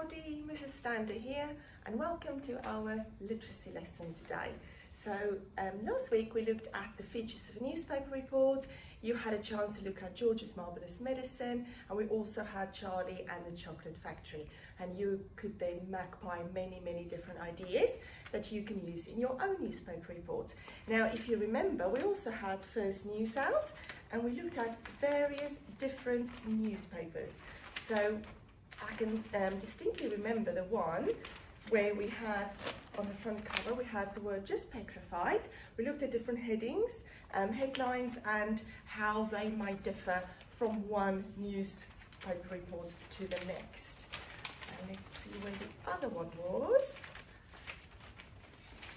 Howdy, Mrs. Stander here, and welcome to our literacy lesson today. So last week we looked at the features of a newspaper report. You had a chance to look at George's Marvellous Medicine, and we also had Charlie and the Chocolate Factory. And you could then magpie many different ideas that you can use in your own newspaper reports. Now, if you remember, we also had First News out, and we looked at various different newspapers. So I can distinctly remember the one where we had on the front cover, we had the word just petrified. We looked at different headings, headlines, and how they might differ from one newspaper report to the next. And let's see where the other one was.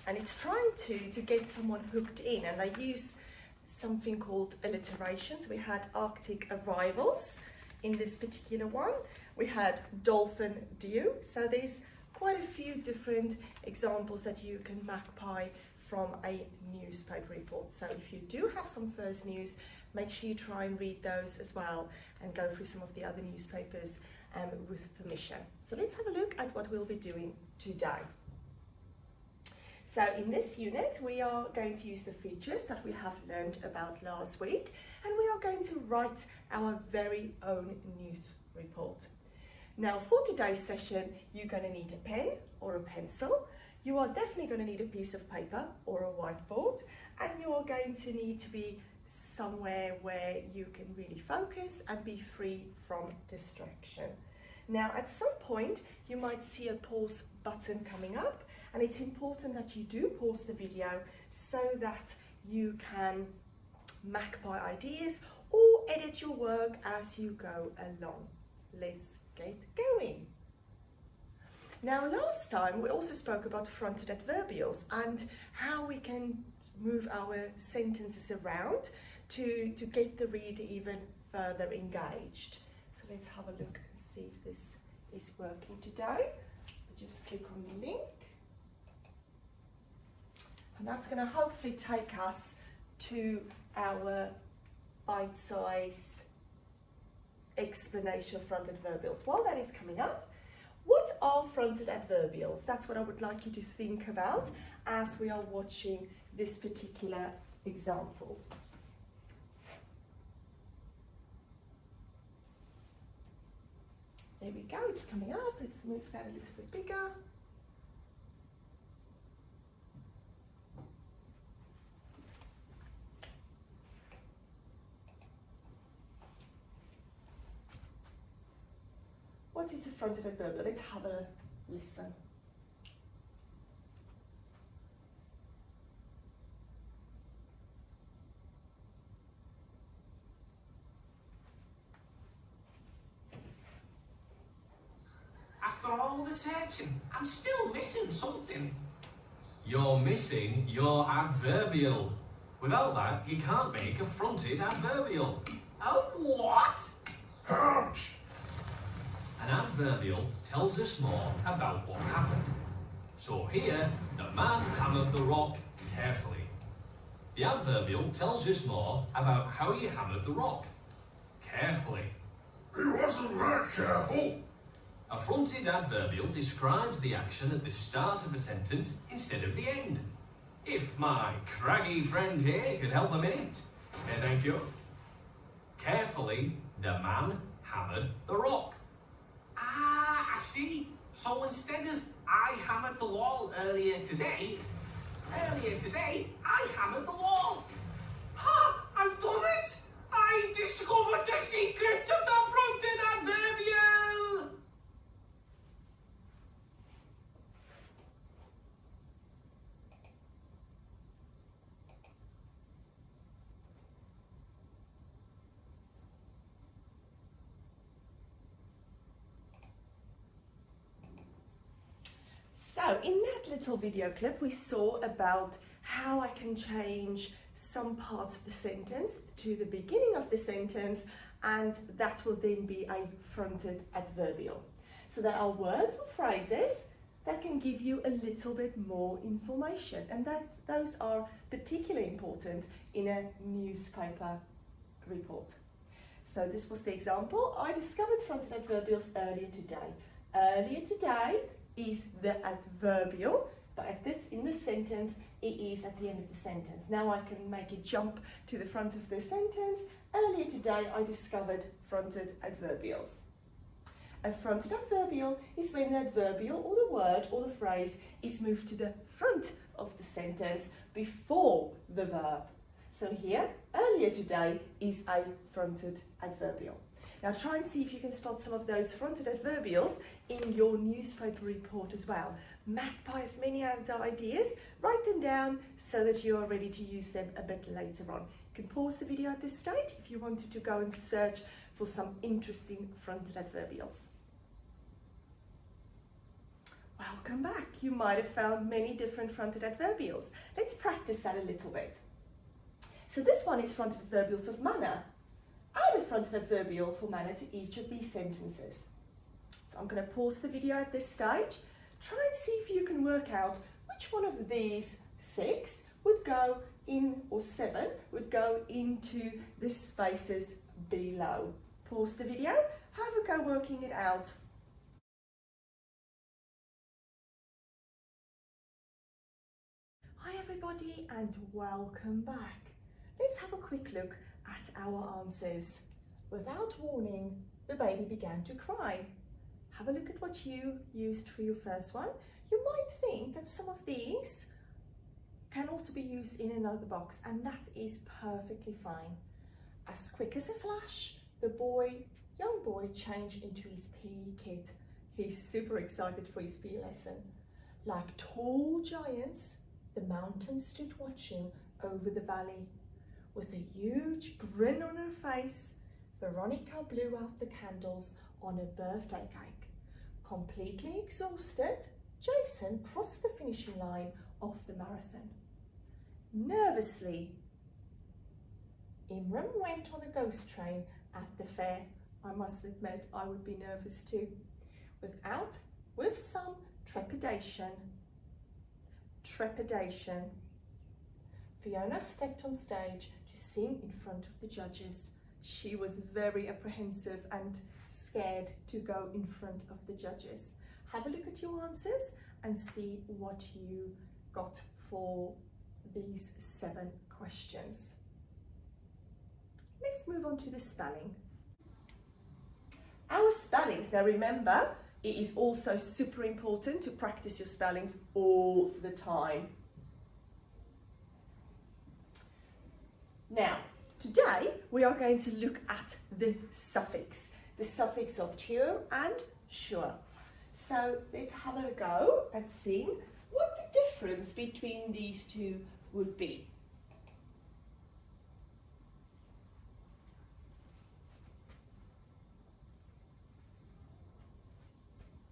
And it's trying to get someone hooked in, and they use something called alliteration. So we had Arctic arrivals in this particular one. We had dolphin dew. So there's quite a few different examples that you can magpie from a newspaper report. So if you do have some First News, make sure you try and read those as well and go through some of the other newspapers with permission. So let's have a look at what we'll be doing today. So in this unit, we are going to use the features that we have learned about last week, and we are going to write our very own news report. Now, for today's session, you're going to need a pen or a pencil. You are definitely going to need a piece of paper or a whiteboard, and you are going to need to be somewhere where you can really focus and be free from distraction. Now, at some point, you might see a pause button coming up, and it's important that you do pause the video so that you can magpie ideas or edit your work as you go along. Let's get going. Now, last time we also spoke about fronted adverbials and how we can move our sentences around to get the reader even further engaged. So let's have a look and see if this is working today. Just click on the link, and that's going to hopefully take us to our bite-sized explanation of fronted adverbials. While that is coming up, what are fronted adverbials? That's what I would like you to think about as we are watching this particular example. There we go, it's coming up. Let's move that a little bit bigger. What is a fronted adverbial? Let's have a listen. After all the searching, I'm still missing something. You're missing your adverbial. Without that, you can't make a fronted adverbial. Oh, what? Ouch! An adverbial tells us more about what happened. So here, the man hammered the rock carefully. The adverbial tells us more about how you hammered the rock carefully. He wasn't that careful. A fronted adverbial describes the action at the start of a sentence instead of the end. If my craggy friend here could help a minute. Thank you. Carefully, the man hammered the rock. Ah, I see. So instead of I hammered the wall earlier today, I hammered the wall. Ha! I've done it! I discovered the secrets of the fronted adverbial! So in that little video clip, we saw about how I can change some parts of the sentence to the beginning of the sentence, and that will then be a fronted adverbial. So there are words or phrases that can give you a little bit more information, and those are particularly important in a newspaper report. So this was the example. I discovered fronted adverbials earlier today. Earlier today is the adverbial, but in the sentence, it is at the end of the sentence. Now I can make a jump to the front of the sentence. Earlier today, I discovered fronted adverbials. A fronted adverbial is when the adverbial or the word or the phrase is moved to the front of the sentence before the verb. So here, earlier today is a fronted adverbial. Now try and see if you can spot some of those fronted adverbials in your newspaper report as well. Magpie many other ideas, write them down so that you are ready to use them a bit later on. You can pause the video at this stage if you wanted to go and search for some interesting fronted adverbials. Welcome back. You might have found many different fronted adverbials. Let's practice that a little bit. So this one is fronted adverbials of manner. Add a fronted adverbial for manner to each of these sentences. So I'm going to pause the video at this stage. Try and see if you can work out which one of these 6 would go in, or 7 would go into the spaces below. Pause the video, have a go working it out. Hi everybody and welcome back. Let's have a quick look at our answers. Without warning, the baby began to cry. Have a look at what you used for your first one. You might think that some of these can also be used in another box, and that is perfectly fine. As quick as a flash, the young boy changed into his PE kit. He's super excited for his PE lesson. Like tall giants, the mountains stood watching over the valley. With a huge grin on her face, Veronica blew out the candles on a birthday cake. Completely exhausted, Jason crossed the finishing line of the marathon. Nervously, Imran went on a ghost train at the fair. I must admit, I would be nervous too. With some trepidation, Fiona stepped on stage to sing in front of the judges. She was very apprehensive and scared to go in front of the judges. Have a look at your answers and see what you got for these 7 questions. Let's move on to the spelling. Our spellings, now remember, it is also super important to practice your spellings all the time. Now, today we are going to look at the suffix of sure and sure. So let's have a go at seeing what the difference between these two would be.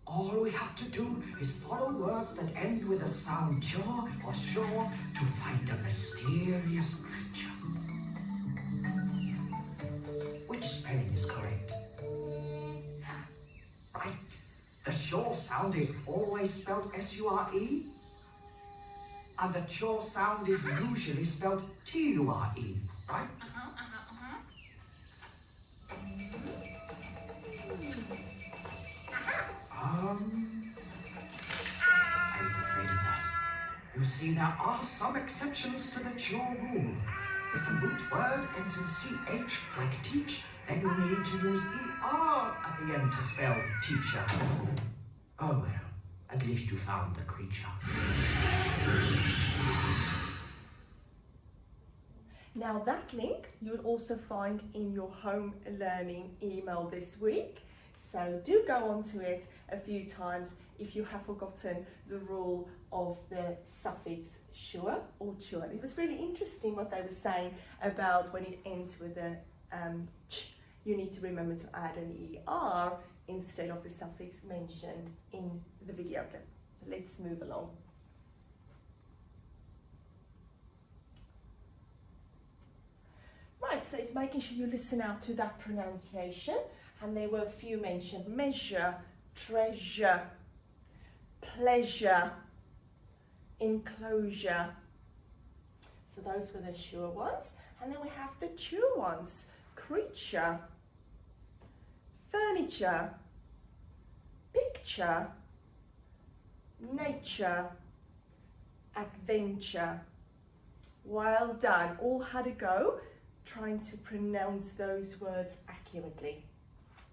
All we have to do is follow words that end with the sound jaw or sure to find a mysterious creature. Which spelling is correct? Right. The sure sound is always spelled S-U-R-E. And the chore sound is usually spelled T-U-R-E, right? I was afraid of that. You see, there are some exceptions to the chore rule. If the root word ends in CH, like teach, then you need to use ER at the end to spell teacher. Oh well, at least you found the creature. Now that link you will also find in your home learning email this week. So do go onto it a few times if you have forgotten the rule of the suffix sure or chur. It was really interesting what they were saying about when it ends with a ch, you need to remember to add an ER instead of the suffix mentioned in the video. Let's move along. Right, so it's making sure you listen out to that pronunciation. And there were a few mentioned: measure, treasure, pleasure, enclosure. So those were the sure ones. And then we have the chur ones: creature, furniture, picture, nature, adventure. Well done. All had a go trying to pronounce those words accurately.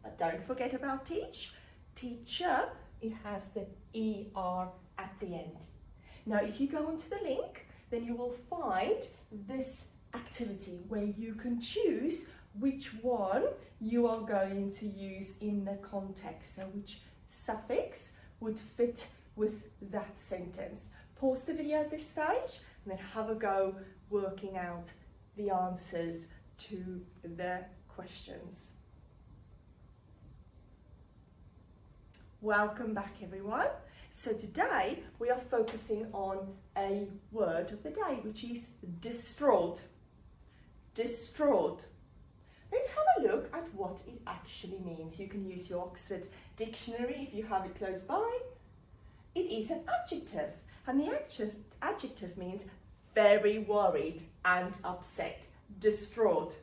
But don't forget about teach. Teacher, it has the ER at the end. Now, if you go onto the link, then you will find this activity where you can choose which one you are going to use in the context. So which suffix would fit with that sentence. Pause the video at this stage and then have a go working out the answers to the questions. Welcome back, everyone. So today we are focusing on a word of the day, which is distraught. Distraught. Let's have a look at what it actually means. You can use your Oxford Dictionary if you have it close by. It is an adjective, and the adjective means very worried and upset. Distraught.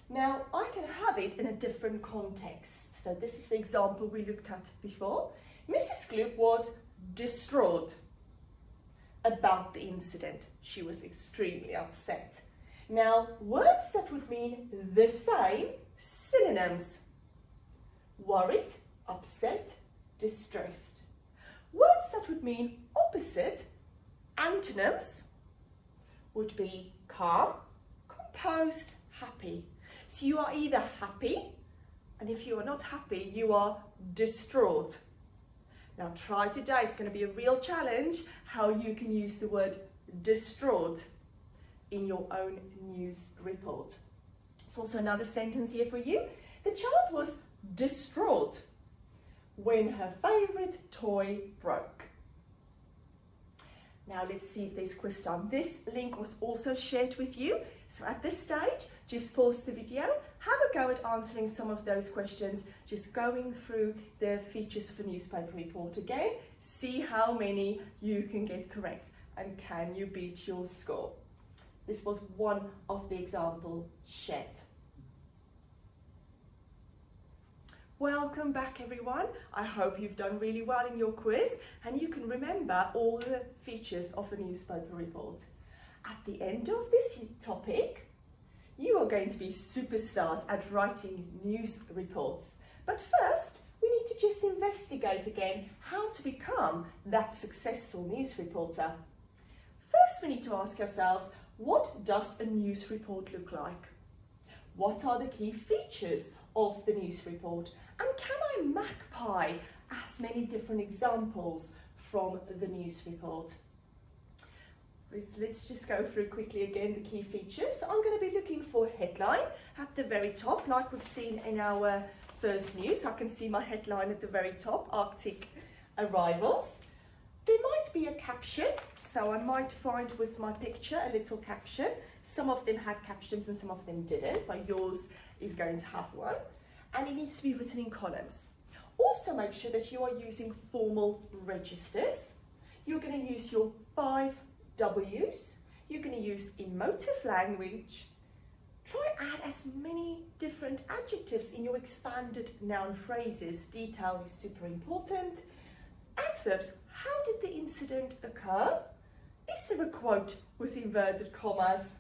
Now, I can have it in a different context. So this is the example we looked at before. Mrs. Gloop was distraught about the incident. She was extremely upset. Now, words that would mean the same, synonyms. Worried, upset, distressed. Words that would mean opposite, antonyms, would be calm, composed, happy. So you are either happy, and if you are not happy, you are distraught. Now try today, it's going to be a real challenge how you can use the word distraught in your own news report. There's also another sentence here for you. The child was distraught when her favourite toy broke. Now let's see if there's quiz time. This link was also shared with you. So at this stage, just pause the video, have a go at answering some of those questions, just going through the features for newspaper report again, see how many you can get correct and can you beat your score. This was one of the examples shared. Welcome back, everyone. I hope you've done really well in your quiz and you can remember all the features of a newspaper report. At the end of this topic, you are going to be superstars at writing news reports. But first, we need to just investigate again how to become that successful news reporter. First, we need to ask ourselves, what does a news report look like? What are the key features of the news report? And can I magpie as many different examples from the news report? Let's just go through quickly again the key features. So I'm going to be looking for headline at the very top, like we've seen in our first news. I can see my headline at the very top, Arctic arrivals. There might be a caption, so I might find with my picture a little caption. Some of them had captions and some of them didn't, but yours is going to have one. And it needs to be written in columns. Also make sure that you are using formal registers. You're going to use your 5 W's. You're going to use emotive language. Try add as many different adjectives in your expanded noun phrases. Detail is super important. Adverbs. How did the incident occur? Is there a quote with inverted commas?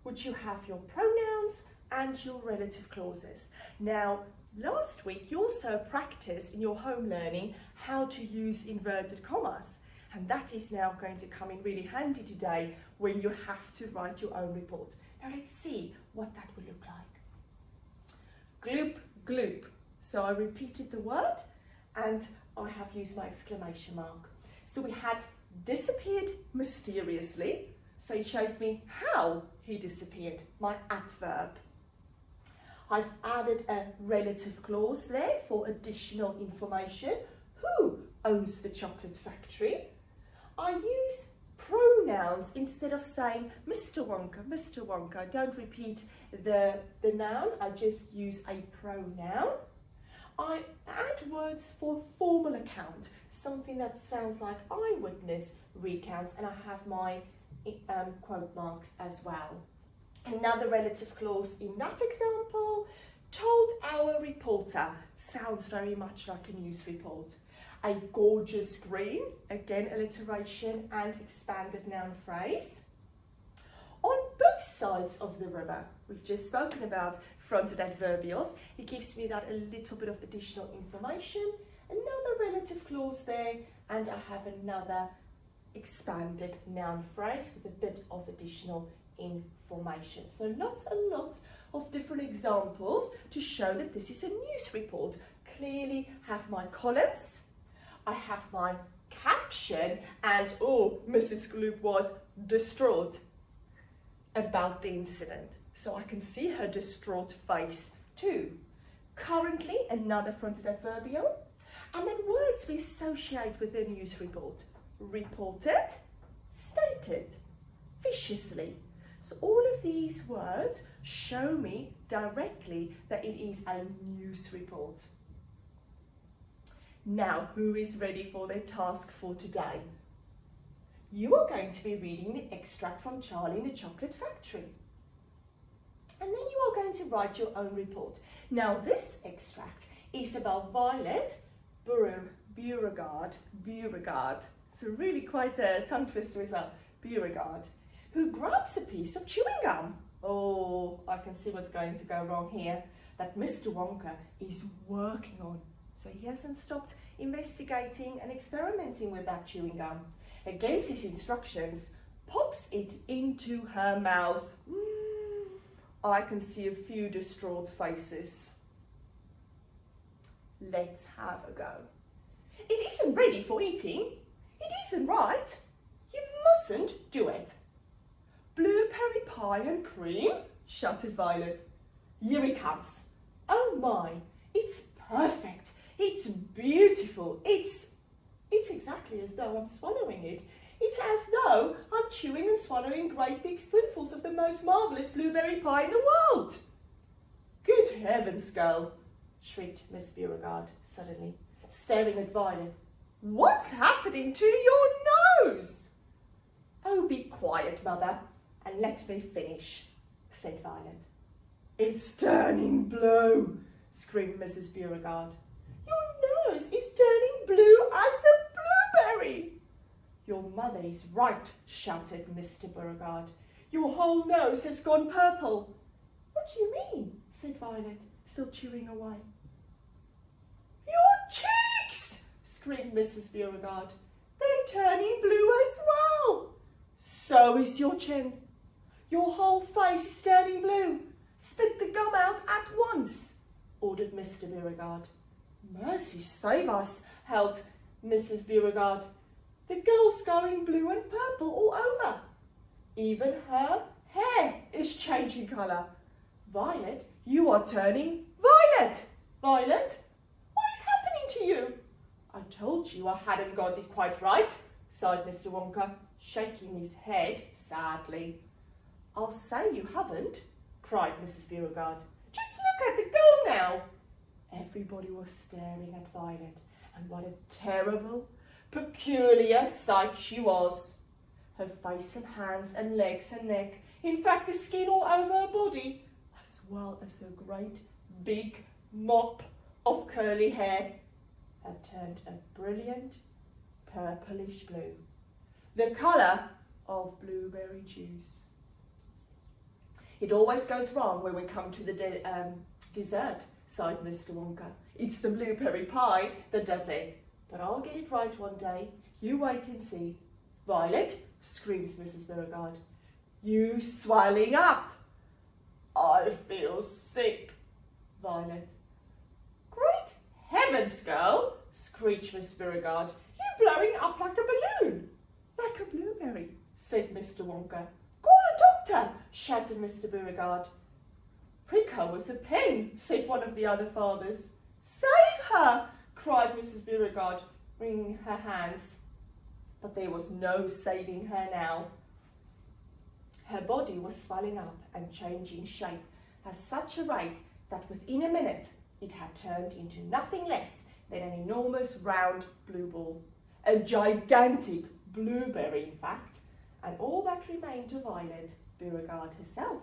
Would you have your pronouns and your relative clauses? Now, last week you also practiced in your home learning how to use inverted commas. And that is now going to come in really handy today when you have to write your own report. Now let's see what that will look like. Gloop, gloop. So I repeated the word and I have used my exclamation mark. So we had disappeared mysteriously. So it shows me how he disappeared, my adverb. I've added a relative clause there for additional information. Who owns the chocolate factory? I use pronouns instead of saying Mr. Wonka, Mr. Wonka. I don't repeat the noun, I just use a pronoun. I add words for formal account, something that sounds like eyewitness recounts, and I have my quote marks as well. Another relative clause in that example, Told our reporter sounds very much like a news report. A gorgeous green, again alliteration and expanded noun phrase. On both sides of the river, we've just spoken about fronted adverbials. It gives me that a little bit of additional information, another relative clause there, and I have another expanded noun phrase with a bit of additional information. So lots and lots of different examples to show that this is a news report. Clearly have my columns, I have my caption, and oh, Mrs. Gloop was distraught about the incident. So I can see her distraught face too. Currently, another fronted adverbial, and then words we associate with a news report. Reported, stated, viciously. So all of these words show me directly that it is a news report. Now, who is ready for their task for today? You are going to be reading the extract from Charlie in the Chocolate Factory. And then you are going to write your own report. Now, this extract is about Violet Beauregard. It's really quite a tongue twister as well. Beauregard, who grabs a piece of chewing gum. Oh, I can see what's going to go wrong here. That Mr. Wonka is working on. So he hasn't stopped investigating and experimenting with that chewing gum. Against his instructions, pops it into her mouth. I can see a few distraught faces. Let's have a go. It isn't ready for eating. It isn't right. You mustn't do it. Blueberry pie and cream? Shouted Violet. Here it comes. Oh my, it's perfect. It's beautiful. It's exactly as though I'm swallowing it. It's as though I'm chewing and swallowing great big spoonfuls of the most marvellous blueberry pie in the world. Good heavens, girl, shrieked Miss Beauregard suddenly, staring at Violet. What's happening to your nose? Oh, be quiet, Mother, and let me finish, said Violet. It's turning blue, screamed Mrs. Beauregard. Your nose is turning blue as a blueberry. Your mother is right, shouted Mr. Beauregard. Your whole nose has gone purple. What do you mean? Said Violet, still chewing away. Your cheeks, screamed Mrs. Beauregard. They're turning blue as well. So is your chin. Your whole face is turning blue. Spit the gum out at once, ordered Mr. Beauregard. Mercy save us, howled Mrs. Beauregard. The girl's going blue and purple all over. Even her hair is changing colour. Violet, you are turning violet. Violet, what is happening to you? I told you I hadn't got it quite right, sighed Mr. Wonka, shaking his head sadly. I'll say you haven't, cried Mrs. Beauregard. Just look at the girl now. Everybody was staring at Violet, and what a terrible, peculiar sight she was. Her face and hands and legs and neck, in fact the skin all over her body, as well as her great big mop of curly hair, had turned a brilliant purplish blue, the colour of blueberry juice. It always goes wrong when we come to the dessert, sighed Mr. Wonka. It's the blueberry pie that does it. But I'll get it right one day. You wait and see. Violet, screams Mrs. Beauregard. You swelling up. I feel sick. Violet. Great heavens, girl, screeched Miss Beauregard. You're blowing up like a balloon. Like a blueberry, said Mr. Wonka. Call a doctor, shouted Mr. Beauregard. Prick her with a pin, said one of the other fathers. Save her, cried Mrs. Beauregard, wringing her hands. But there was no saving her now. Her body was swelling up and changing shape at such a rate that within a minute it had turned into nothing less than an enormous round blue ball. A gigantic blueberry, in fact, and all that remained to Violet Beauregard herself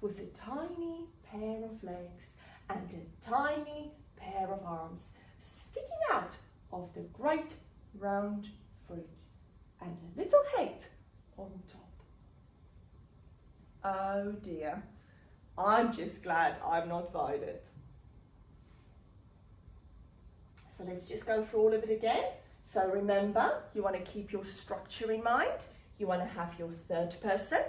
was a tiny pair of legs and a tiny pair of arms sticking out of the great round fruit, and a little head on top. Oh dear, I'm just glad I'm not Violet. So let's just go through all of it again. So remember, you want to keep your structure in mind. You want to have your third person.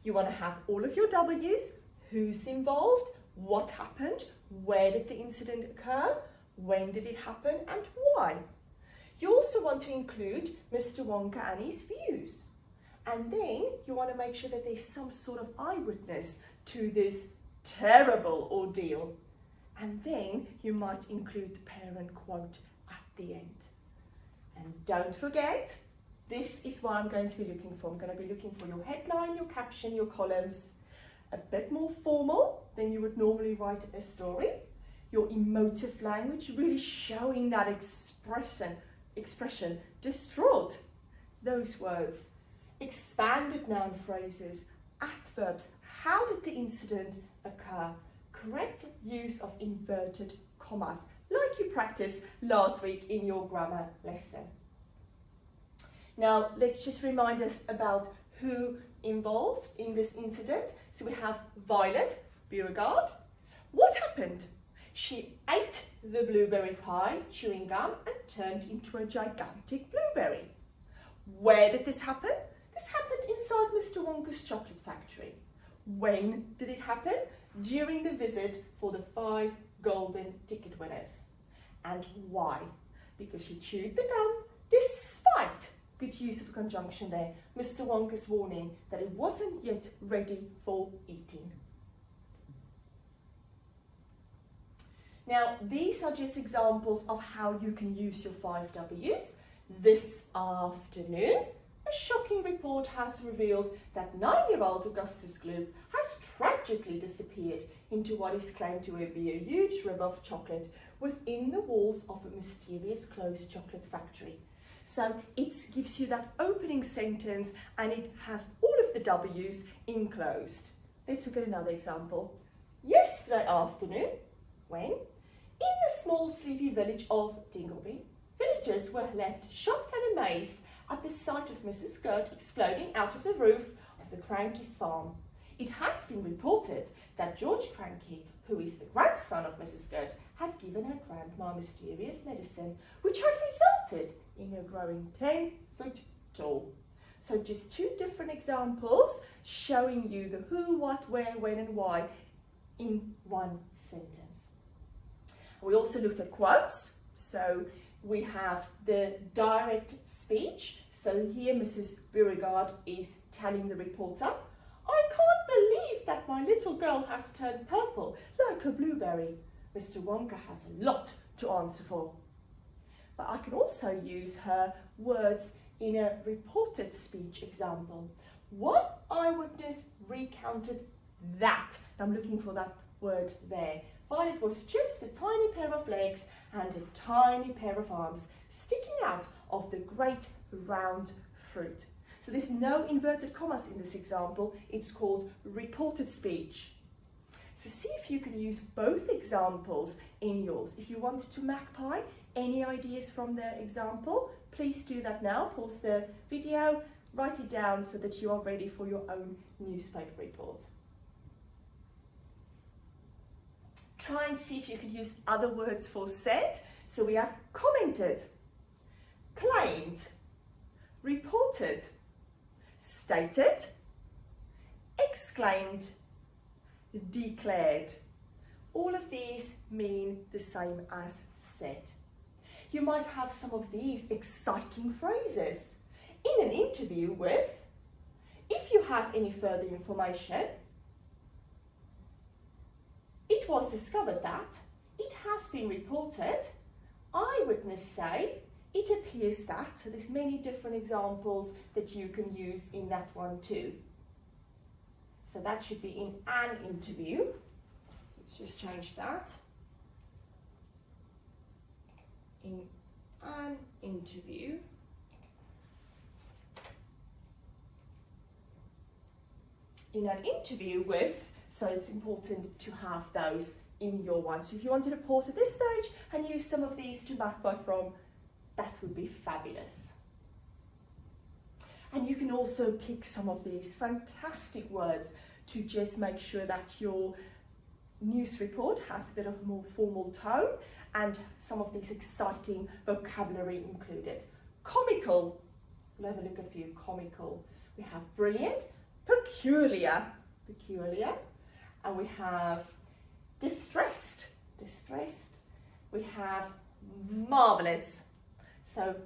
You want to have all of your W's, who's involved, what happened, where did the incident occur, when did it happen, and why. You also want to include Mr. Wonka and his views. And then you want to make sure that there's some sort of eyewitness to this terrible ordeal. And then you might include the parent quote at the end. And don't forget, this is what I'm going to be looking for. I'm going to be looking for your headline, your caption, your columns, a bit more formal than you would normally write a story. Your emotive language, really showing that expression, distraught, those words. Expanded noun phrases, adverbs, how did the incident occur? Correct use of inverted commas, like you practiced last week in your grammar lesson. Now, let's just remind us about who involved in this incident. So we have Violet Beauregard. What happened? She ate the blueberry pie, chewing gum, and turned into a gigantic blueberry. Where did this happen? This happened inside Mr. Wonka's chocolate factory. When did it happen? During the visit for the 5 golden ticket winners. And why? Because she chewed the gum despite, good use of a conjunction there, Mr. Wonka's warning that it wasn't yet ready for eating. Now, these are just examples of how you can use your 5 W's. This afternoon, a shocking report has revealed that 9-year-old Augustus Gloop has tragically disappeared into what is claimed to be a huge river of chocolate within the walls of a mysterious closed chocolate factory. So it gives you that opening sentence and it has all of the W's enclosed. Let's look at another example. Yesterday afternoon, when, in the small sleepy village of Dingleby, villagers were left shocked and amazed at the sight of Mrs. Skirt exploding out of the roof of the Cranky's farm. It has been reported that George Cranky, who is the grandson of Mrs. Skirt, had given her grandma mysterious medicine, which had resulted in her growing 10 foot tall. So just 2 different examples showing you the who, what, where, when and why in one sentence. We also looked at quotes. So we have the direct speech. So here Mrs. Beauregard is telling the reporter, "I can't believe that my little girl has turned purple like a blueberry." Mr. Wonka has a lot to answer for. But I can also use her words in a reported speech example. One eyewitness recounted that. I'm looking for that word there. Violet was just a tiny pair of legs and a tiny pair of arms sticking out of the great round fruit. So there's no inverted commas in this example. It's called reported speech. So see if you can use both examples in yours. If you wanted to magpie any ideas from the example, please do that now. Pause the video, write it down so that you are ready for your own newspaper report. Try and see if you can use other words for said. So we have commented, claimed, reported, stated, exclaimed, declared. All of these mean the same as said. You might have some of these exciting phrases. In an interview with, if you have any further information, it was discovered that, it has been reported, eyewitness say, it appears that. So there's many different examples that you can use in that one too. So that should be in an interview. Let's just change that. In an interview. In an interview with, so it's important to have those in your one. So if you wanted to pause at this stage and use some of these to back by from, that would be fabulous. And you can also pick some of these fantastic words to just make sure that your news report has a bit of a more formal tone and some of these exciting vocabulary included. Comical, we'll have a look at a few. Comical. We have brilliant, peculiar, and we have distressed, we have marvellous. So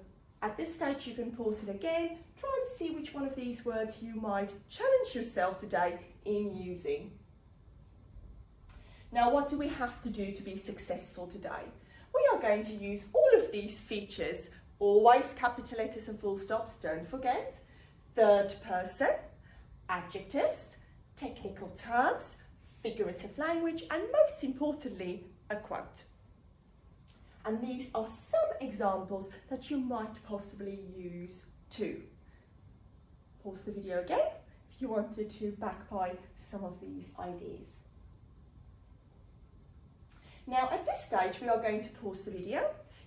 at this stage you can pause it again, try and see which one of these words you might challenge yourself today in using. Now, what do we have to do to be successful today? We are going to use all of these features, always capital letters and full stops, don't forget, third person, adjectives, technical terms, figurative language, and most importantly, a quote. And these are some examples that you might possibly use too. Pause the video again if you wanted to back by some of these ideas. Now at this stage we are going to pause the video.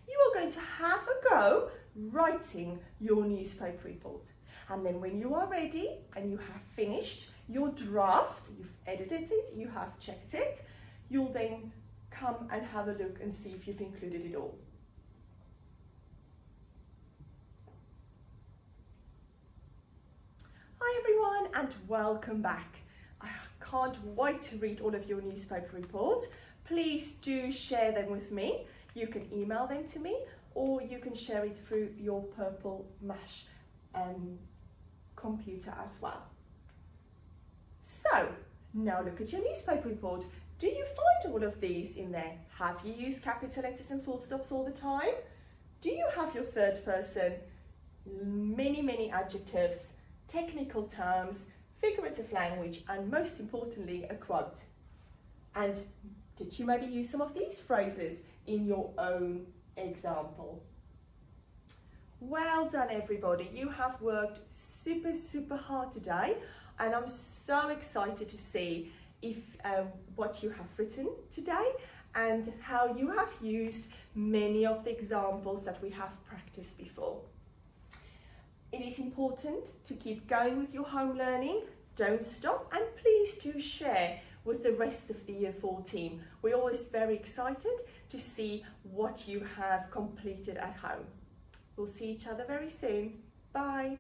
You are going to have a go writing your newspaper report. And then when you are ready and you have finished your draft, you've edited it, you have checked it, you'll then come and have a look and see if you've included it all. Hi everyone and welcome back. I can't wait to read all of your newspaper reports. Please do share them with me. You can email them to me or you can share it through your Purple Mash computer as well. So now look at your newspaper report. Do you find all of these in there? Have you used capital letters and full stops all the time? Do you have your third person, many adjectives, technical terms, figurative language, and most importantly, a quote? And did you maybe use some of these phrases in your own example? Well done everybody, you have worked super hard today and I'm so excited to see if what you have written today and how you have used many of the examples that we have practiced before. It is important to keep going with your home learning, don't stop, and please do share with the rest of the Year 4 team. We're always very excited to see what you have completed at home. We'll see each other very soon. Bye.